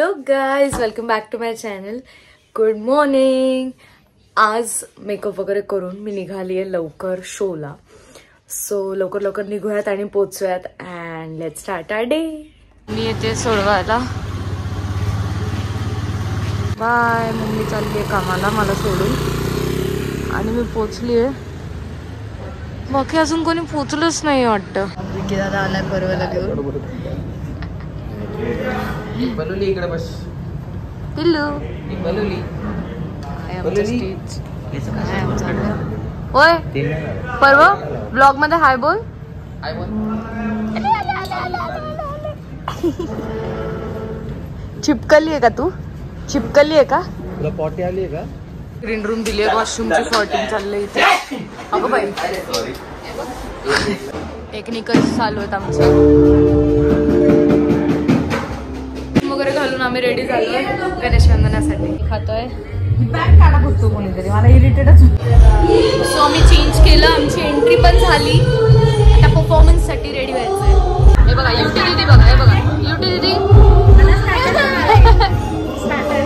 Hello guys, welcome back to my channel. Good morning. आज makeup वगैरे करून मी निघाली आहे लवकर शोला. सो लवकर निघूयात आणि पोचूयात and let's start our day. मी येते सोडवायला. बाय. मम्मी चालली आहे कामाला मला सोडून आणि मी पोचली आहे. बाकी अजून कोणी पोचलंच नाही वाटतं. विकी दादा आलाय परवाला घेऊन. बलुली इकडे बस. पिल्लू बलुली होय. परवा ब्लॉग मध्ये हाय बोल. चिपकली आहे का तू? चिपकली आहे का? तुला पॉटी आली आहे का? ग्रीन रूम दिली आहे. वॉशरूमची शॉर्टिंग चाललंय इथे. अगं बाई, टेक्निकल चालू आहेत आमचं. वगैरे घालून आम्ही रेडी झालोय गणेश वंदनासाठी. खातोय. बॅग काढा बघतो कोणीतरी, मला इरिटेटच होतं. सो आम्ही चेंज केलं. आमची एंट्री पण झाली. आता परफॉर्मन्स साठी रेडी व्हायचंय. हे बघा युटी दीदी, बघा हे बघा युटी दीदी.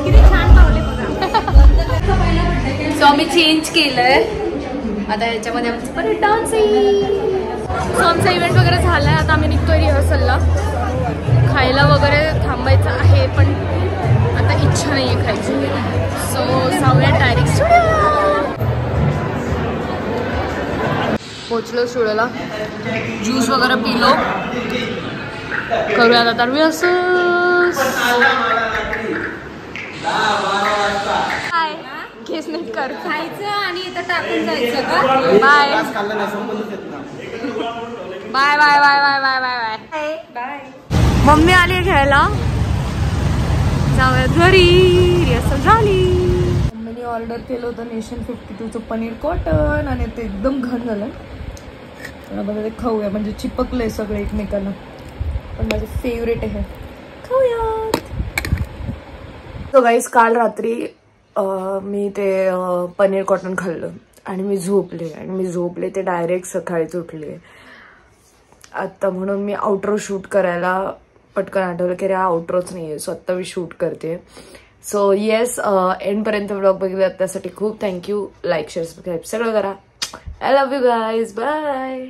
किती छान पावले बघा. सो आम्ही चेंज केलंय. आता याच्यामध्ये आमचं परत डान्स आहे. सो आमचा इव्हेंट वगैरे झालाय. आता आम्ही निघतोय रिहर्सलला. खायला वगैरे थांबायचं आहे पण आता इच्छा नाही आहे खायची. सो जाऊया डायरेक्ट स्टुडिओ. पोचलो स्टुडिओला. ज्यूस वगैरे पिलो. करूया आता रिहर्सल. काय केस नीट कर. खायचं आणि इथं टाकून जायचं का? Bye bye bye bye bye bye bye bye bye. Mummy आली आहे घ्यायला. जाऊयात घरी. रिहर्सल झाली. मम्मीने ऑर्डर केलं होतं नेशन 52चं पनीर कॉटन आणि ते एकदम घन झालं. बघा ते खाऊया. म्हणजे चिपकलंय सगळे एकमेकांना. पण माझे फेवरेट आहे. खाऊयात. सो गाईस, काल रात्री मी ते पनीर कॉटन खाल्लं आणि मी झोपले ते डायरेक्ट सकाळीच उठले. आता म्हणून मी आउटरो शूट करायला पटकन आठवलं की अरे हा आउटरोच नाही आहे. सो आत्ता मी शूट करते. सो येस, एंडपर्यंत व्लॉग बघितला त्यासाठी खूप थँक्यू. लाईक शेअर सबस्क्राईब सगळं करा. I love you guys. Bye.